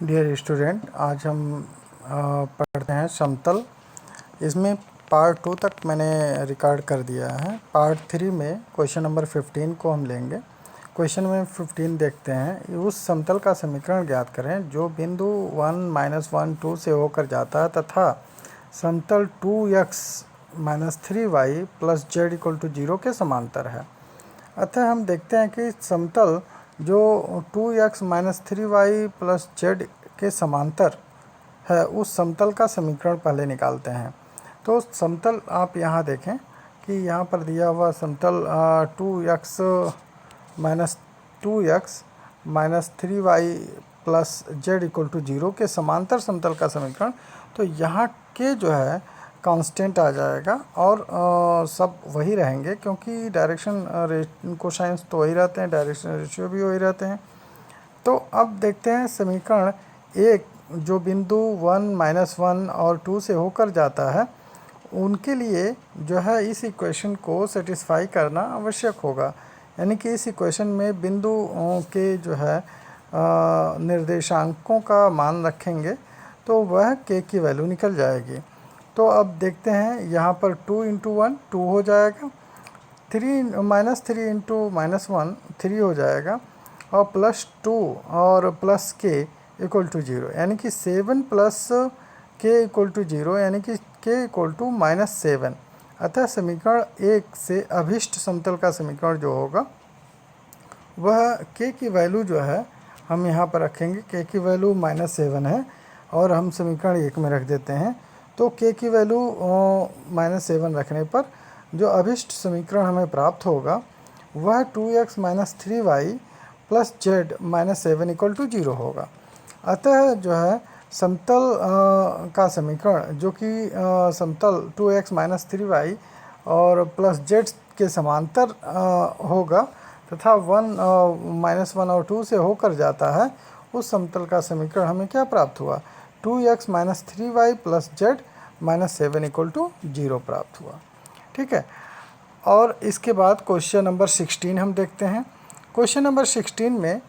Dear student, आज हम पढ़ते हैं समतल। इसमें पार्ट 2 तक मैंने रिकॉर्ड कर दिया है। पार्ट 3 में क्वेश्चन नंबर 15 को हम लेंगे। क्वेश्चन नंबर 15 देखते हैं। उस समतल का समीकरण ज्ञात करें जो बिंदु 1 -1 2 से होकर जाता है तथा समतल 2x - 3y + z = 0 के समांतर है। अतः हम देखते हैं कि समतल जो 2x - 3y + z के समांतर है, उस समतल का समीकरण पहले निकालते हैं। तो समतल आप यहाँ देखें कि यहाँ पर दिया हुआ समतल 2x - 3y + z = 0 के समांतर समतल का समीकरण। तो यहाँ के जो है कांस्टेंट आ जाएगा और सब वही रहेंगे, क्योंकि डायरेक्शन कोसाइंस तो वही रहते हैं, डायरेक्शन रेशियो भी वही रहते हैं। तो अब देखते हैं समीकरण एक, जो बिंदु 1 -1 और 2 से होकर जाता है, उनके लिए जो है इस इक्वेशन को सेटिस्फाई करना आवश्यक होगा। यानी कि इस इक्वेशन में बिंदु के जो है निर्देशांकों का मान रखेंगे तो वह k की वैल्यू निकल जाएगी। तो अब देखते हैं, यहाँ पर 2 × 1 2 हो जाएगा, 3 - 1 3 हो जाएगा, और +2 और +k = 0, यानी कि 7 + k = 0, यानी कि k = -7। अतः समीकरण 1 से अभिष्ट समतल का समीकरण जो होगा वह k की वैल्यू जो है हम यहाँ पर रखेंगे। k की वैल्यू -7 है और हम समीकरण 1 में रख देते हैं। तो k की वैल्यू -7 रखने पर जो अभिष्ट समीकरण हमें प्राप्त होगा वह 2x - 3y + z - 7 = 0 होगा। अतः जो है समतल का समीकरण जो कि समतल 2x - 3y और +z के समांतर होगा तथा 1 -1 और 2 से होकर जाता है, उस समतल का समीकरण हमें क्या प्राप्त हुआ? 2x - 3y + z - 7 = 0 प्राप्त हुआ। ठीक है। और इसके बाद क्वेश्चन नंबर 16 हम देखते हैं। क्वेश्चन नंबर 16 में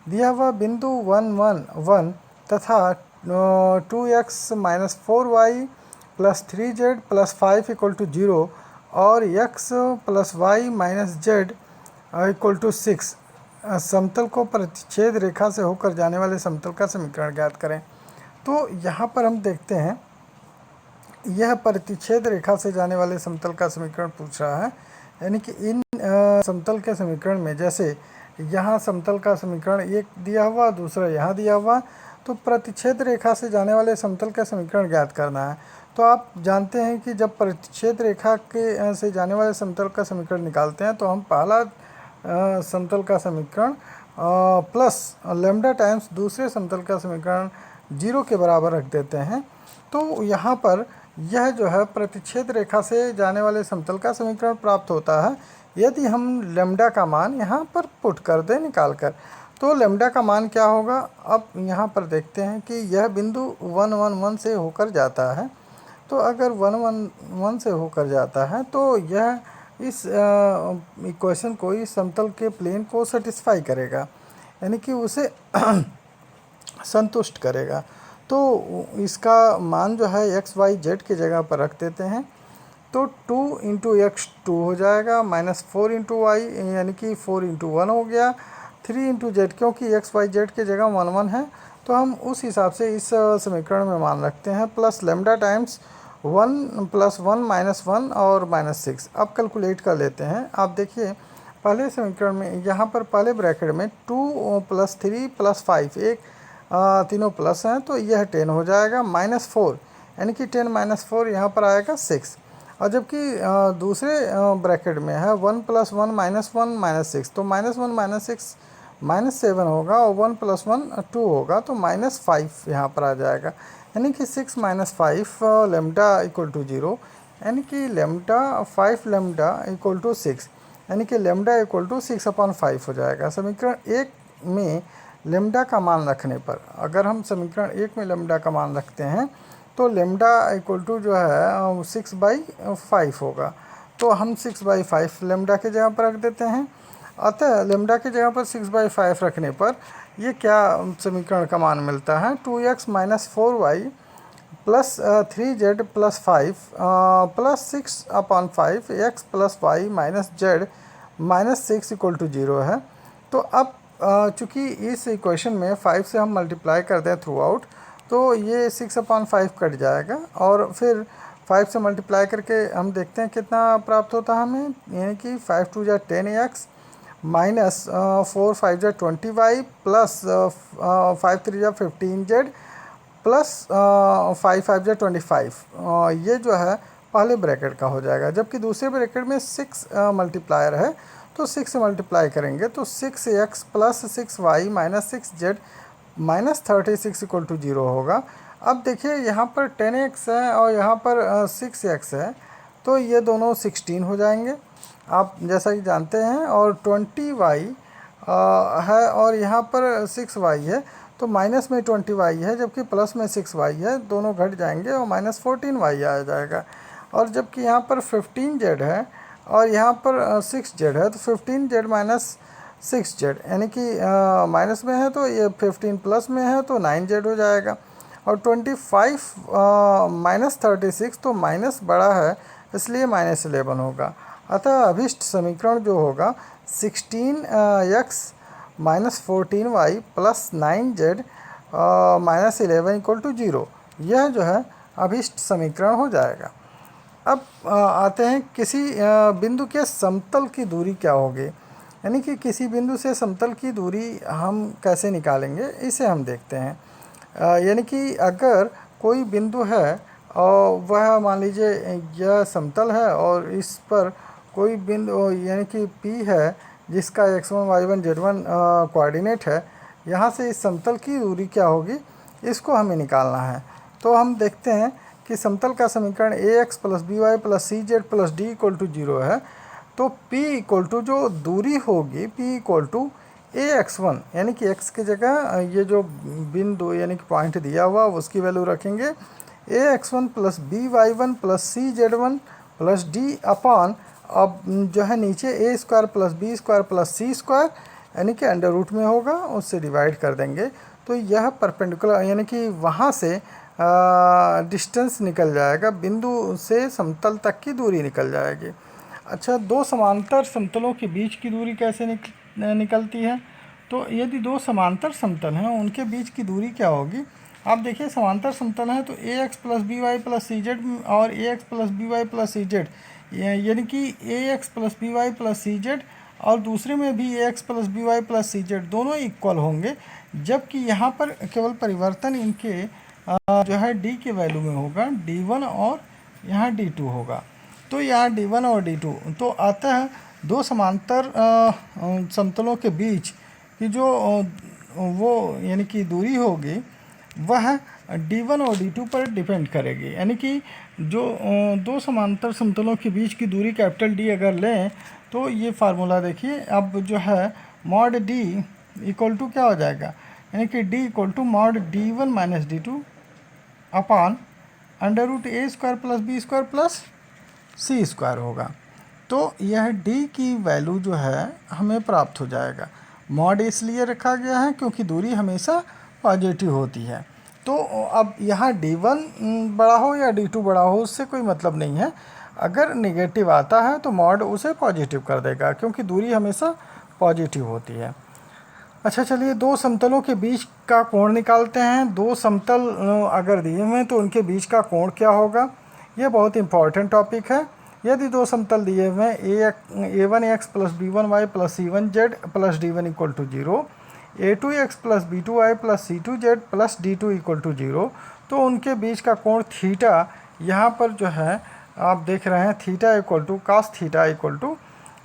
दिया हुआ बिंदु 1 1 1 तथा 2x - 4y + 3z + 5 = 0 और x + y - z = 6 समतल को प्रतिच्छेद रेखा से होकर जाने वाले समतल का समीकरण ज्ञात करें। तो यहाँ पर हम देखते हैं, यह प्रतिच्छेद रेखा से जाने वाले समतल का समीकरण पूछ रहा है। यानी कि इन समतल के समीकरण में, जैसे यहाँ समतल का समीकरण एक दिया हुआ, दूसरा यहाँ दिया हुआ, तो प्रतिच्छेद रेखा से जाने वाले समतल का समीकरण ज्ञात करना है। तो आप जानते हैं कि जब प्रतिच्छेद रेखा के से जाने वाले समतल का समीकरण निकालते हैं तो हम पहला समतल का समीकरण प्लस लैम्डा टाइम्स दूसरे समतल का समीकरण 0 के बराबर रख देते हैं। तो यहाँ पर यह जो है प्रतिच्छेद रेखा से जाने वाले समतल का समीकरण प्राप्त होता है यदि हम लैम्डा का मान यहाँ पर पुट कर दें निकाल कर। तो लैम्डा का मान क्या होगा? अब यहाँ पर देखते हैं कि यह बिंदु 1 1 1 से होकर जाता है। तो अगर 1 1 1 से होकर जाता है तो यह इस इक्वेशन को, इस समतल के प्लेन को सेटिस्फाई करेगा, यानी कि उसे संतुष्ट करेगा। तो इसका मान जो है x y z की जगह पर रख देते हैं। तो 2 × x 2 हो जाएगा, -4 × y यानी कि 4 × 1 हो गया, 3 × z, क्योंकि x y z की जगह 1 1 है तो हम उस हिसाब से इस समीकरण में मान रखते हैं, प्लस लैम्डा टाइम्स 1 + 1 - 1 और -6। अब कैलकुलेट कर लेते हैं। आप देखिए पहले समीकरण में यहाँ पर पहले ब्रैकेट में 2 + 3 + 5 एक तीनों प्लस हैं तो यह 10 हो जाएगा, -4 यानी कि 10 - 4 यहाँ पर आएगा 6। और जबकि दूसरे ब्रैकेट में है 1 + 1 - 1 -6, तो -1 - 6 -7 होगा और 1 + 1 2 होगा, तो -5 यहाँ पर आ जाएगा। यानी कि 6 - 5 लैम्डा = 0, यानी कि 5 लैम्डा = 6, यानी कि लैम्डा = 6/5 हो जाएगा। समीकरण 1 में लैम्डा का मान रखने पर, अगर हम समीकरण 1 में लैम्डा का मान रखते हैं तो लैम्डा = जो है 6/5 होगा। तो हम 6/5 लैम्डा की जगह पर रख देते हैं। अतः लैम्डा की जगह पर 6/5 रखने पर ये क्या समीकरण का मान मिलता है, 2x minus 4y plus 3z plus 5 plus 6/5 x plus Y minus Z minus 6 equal to 0 है। तो अब चूँकि इस इक्वेशन में 5 से हम मल्टीप्लाई करते हैं थ्रू आउट, तो ये 6/5 कट जाएगा और फिर 5 से मल्टीप्लाई करके हम देखते हैं कितना प्राप्त होता है हमें, यानी कि 5 2 = 10x minus 4 5 = 20y plus 5 3 = 15z plus 5 5 = 25। ये जो है पहले ब्रैकेट का हो जाएगा, जबकि दूसरे ब्रैकेट में 6 मल्टीप्लायर है, तो 6 से मल्टीप्लाई करेंगे तो 6x plus 6y minus 6z minus 36 equal to 0 होगा। अब देखिए यहाँ पर 10x है और यहाँ पर 6x है, तो ये दोनों 16 हो जाएंगे आप जैसा कि जानते हैं, और 20y है और यहाँ पर 6y है, तो माइनस में 20y है जबकि प्लस में 6y है, दोनों घट जाएंगे और माइनस 14y आ जाएगा। और जबकि यहाँ पर 15z है और यहाँ पर 6z है, तो 15z माइनस 6z यानी कि माइनस में है, तो ये 15 प्लस में है तो 9z हो जाएगा। और 25 माइनस 36 तो माइनस बड़ा है इसलिए माइनस 11 होगा। अतः अभिष्ट समीकरण जो होगा 16x minus 14y plus 9z minus 11 equal to 0, यह जो है अभिष्ट समीकरण हो जाएगा। अब आते हैं किसी बिंदु के समतल की दूरी क्या होगी, यानी कि किसी बिंदु से समतल की दूरी हम कैसे निकालेंगे, इसे हम देखते हैं। यानी कि अगर कोई बिंदु है और वह मान लीजिए यह समतल है और इस पर कोई बिंदु यानी कि P है जिसका x1 y1 z1 कोऑर्डिनेट है, यहाँ से इस समतल की दूरी क्या होगी इसको हमें निकालना है। तो हम देखते हैं कि समतल का समीकरण ax plus by plus cz plus d equal to 0 है। तो P इक्वल टू जो दूरी होगी P इक्वल टू ax1, यानी कि x की जगह ये जो बिंदु यानी कि पॉइंट दिया हुआ उसकी वैल्यू रखेंगे, ax1 plus by1 plus cz1 plus d upon, अब जो है नीचे a square plus b square plus c square यानी कि अंडर रूट में होगा, उससे डिवाइड कर देंगे। तो यह परपेंडिकुलर यानी कि वहाँ से डिस्टेंस निकल जाएगा, बिंदु से समतल तक की दूरी निकल जाएगी। अच्छा, दो समांतर समतलों के बीच की दूरी कैसे निकलती है, तो यदि दो समांतर समतल हैं उनके बीच की दूरी क्या होगी। आप देखिए समांतर समतल हैं तो ax plus b y plus c z और ax plus b y plus c z, यानी कि ax plus b y plus c z और दूसरे में भी ax plus b y plus c z दोनों इक्वल होंगे, जबकि यहाँ पर केवल परिवर्तन इनके जो है d के वैल्यू में होगा, d1 और यहाँ d2 होगा। तो यहाँ d1 और d2 तो अतः दो समांतर समतलों के बीच की जो वो यानी कि दूरी होगी वह d1 और d2 पर डिपेंड करेगी। यानी कि जो दो समांतर समतलों के बीच की दूरी कैपिटल D अगर लें तो ये फार्मूला देखिए, अब जो है मॉड d इक्वल टू क्या हो जाएगा, यानी कि d equal to mod d1 minus d2 upon under root a square plus b square plus c square होगा। तो यह d की वैल्यू जो है हमें प्राप्त हो जाएगा। मॉड इसलिए रखा गया है क्योंकि दूरी हमेशा पॉजिटिव होती है। तो अब यहाँ d1 बड़ा हो या d2 बड़ा हो उससे कोई मतलब नहीं है, अगर नेगेटिव आता है तो मॉड उसे पॉजिटिव कर देगा क्योंकि दूरी हमेशा पॉजिटिव होती है। अच्छा चलिए, दो समतलों के बीच का कोण निकालते हैं। दो समतल अगर दिए हुए हैं तो उनके बीच का कोण क्या होगा, ये बहुत इंपॉर्टेंट टॉपिक है। यदि दो समतल दिए हुए हैं a1x plus b1y plus c1z plus d1 equal to 0, a2x plus b2y plus c2z plus d2 equal to 0, तो उनके बीच का कोण थीटा यहाँ पर जो है आप देख रहे हैं theta equal to cos theta equal to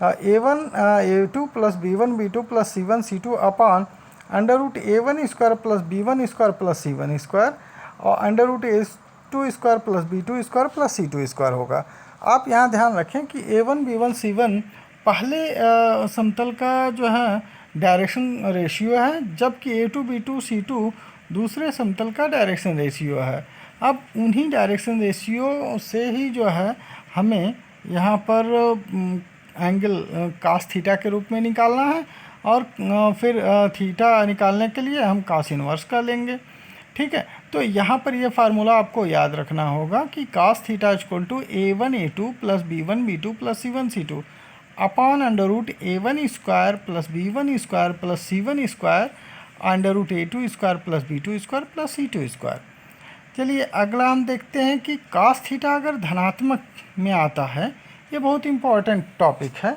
a1 a2 plus b1 b2 plus c1 c2 upon under root a1 square plus b1 square plus c1 square और under root a2 square plus b2 square plus c2 square होगा। आप यहाँ ध्यान रखें कि a1 b1 c1 पहले समतल का जो है डायरेक्शन रेशियो है, जबकि a2 b2 c2 दूसरे समतल का डायरेक्शन रेशियो है। अब उन्हीं डायरेक्शन रेशियो से ही जो है हमें यहाँ पर एंगल कास थीटा के रूप में निकालना है और फिर थीटा निकालने के लिए हम cos इनवर्स का लेंगे। ठीक है, तो यहाँ पर ये फार्मूला आपको याद रखना होगा कि cos theta equal to a1a2 plus b1b2 plus c1c2 upon under root a1 square plus b1 square plus c1 square under root a2 square plus b2 square plus c2 square. चलिए अगला हम देखते हैं कि cos थीटा अगर धनात्मक में आता है, ये बहुत इम्पॉर्टेंट टॉपिक है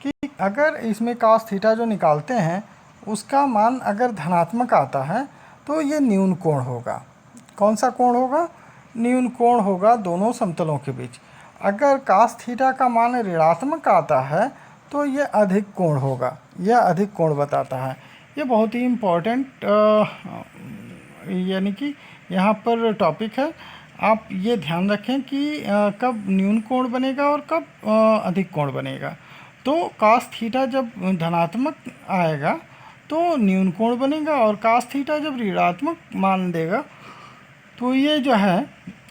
कि अगर इसमें cos थीटा जो निकालते हैं उसका मान अगर धनात्मक आता है तो ये न्यून कोण होगा। कौन सा कोण होगा? न्यून कोण होगा दोनों समतलों के बीच। अगर cos थीटा का मान ऋणात्मक आता है तो ये अधिक कोण होगा, यह अधिक कोण बताता है। ये बहुत ही इम्पॉर्टेंट यानी कि यहाँ पर टॉपिक है। आप ये ध्यान रखें कि कब न्यून कोण बनेगा और कब अधिक कोण बनेगा। तो cos थीटा जब धनात्मक आएगा तो न्यून कोण बनेगा और cos थीटा जब ऋणात्मक मान देगा तो ये जो है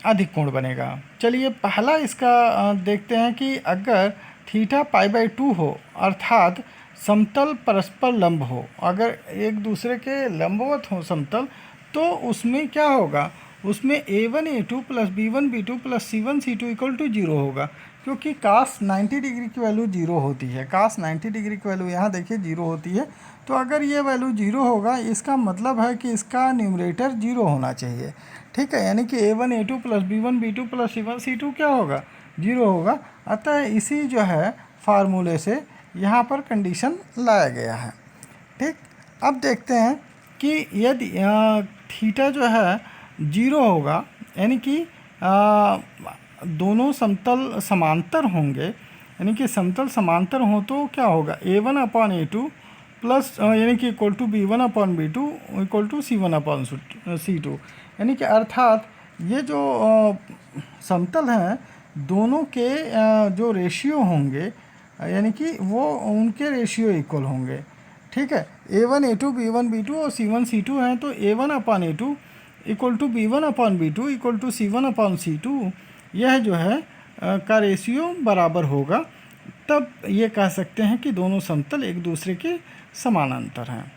अधिक कोण बनेगा। चलिए पहला इसका देखते हैं कि अगर थीटा π/2 हो अर्थात समतल परस्पर लंब हो, अगर एक दूसरे के लंबवत हो समतल, तो उसमें क्या होगा? उसमें a1a2 plus b1b2 plus c1c2 equal to 0 होगा, क्योंकि cos 90 डिग्री की वैल्यू 0 होती है। cos 90 डिग्री की वैल्यू यहाँ देखिए 0 होती है। तो अगर ये वैल्यू 0 होगा इसका मतलब है कि इसका न्यूमरेटर 0 होना चाहिए। ठीक है, यानी कि a1a2 plus b1b2 plus c1c2 क्या होगा? 0 होगा। अतः इसी जो है फार्मूले से यहाँ पर कंडीशन लाया गया है। ठीक, अब देखते हैं कि यदि थीटा जो है 0 होगा, यानी कि दोनों समतल समांतर होंगे, यानी कि समतल समांतर हो तो क्या होगा? a1/a2 प्लस यानी कि equal to b1/b2 equal to c1/c2, यानी कि अर्थात ये जो समतल हैं दोनों के जो रेशियो होंगे यानी कि वो उनके रेशियो इक्वल होंगे। ठीक है, a1a2 b1b2 और c1c2 हैं, तो a1/a2 equal to b1/b2 equal to c1/c2 यह जो है का रेशियो बराबर होगा। तब ये कह सकते हैं कि दोनों समतल एक दूसरे के समानांतर हैं।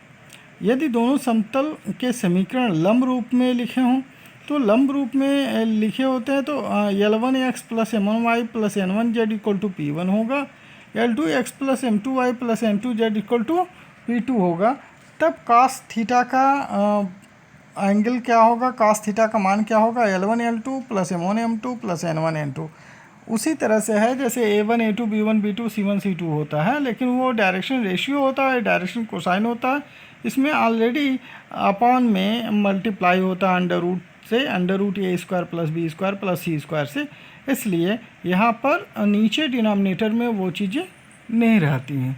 यदि दोनों समतल के समीकरण लंब रूप में लिखे हों, तो लंब रूप में लिखे होते हैं तो L1x plus M1y plus N1z equal to P1 होगा, L2x plus M2y plus N2z equal to P2 होगा। तब cos थीटा का एंगल क्या होगा? cos थीटा का मान क्या होगा? L1L2 plus M1M2 plus N1N2। उसी तरह से है जैसे a1a2 b1b2 c1c2 होता है, लेकिन वो डायरेक्शन रेशियो होता है, डायरेक्शन कोसाइन होता है। इसमें ऑलरेडी अपॉन में मल्टीप्लाई होता है अंडर रूट से, under root a square plus b square plus c square से, इसलिए यहाँ पर नीचे डिनोमिनेटर में वो चीज़ें नहीं रहती हैं।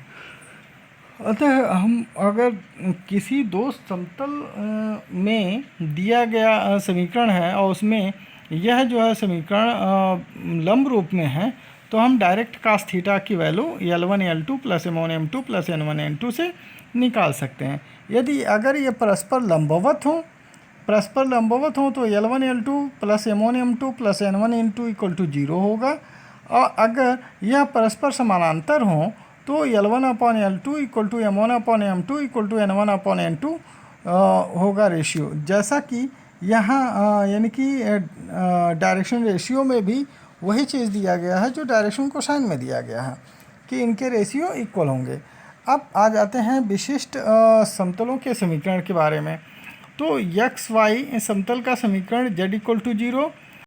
अतः हम अगर किसी दो समतल में दिया गया समीकरण है और उसमें यह जो है समीकरण लंब रूप में है, तो हम डायरेक्ट cos थीटा की value L1L2 plus M1M2 plus N1N2 से निकाल सकते हैं। यदि अगर ये परस्पर लंबवत हो तो L1L2 plus M1M2 plus N1N2 equal to 0 होगा, और अगर यह परस्पर समानांतर हो तो L1/L2 equal to M1/M2 equal to N1/N2 होगा रेशियो। जैसा कि यहाँ यानी कि डायरेक्शन रेशियो में भी वही चीज़ दिया गया है जो डायरेक्शन कोसाइन में दिया गया है कि इनके रेशियो इक्वल होंगे। अब आ जाते हैं विशिष्ट समतलों के समीकरण के बारे में। तो x y समतल का समीकरण z इक्वल टू 0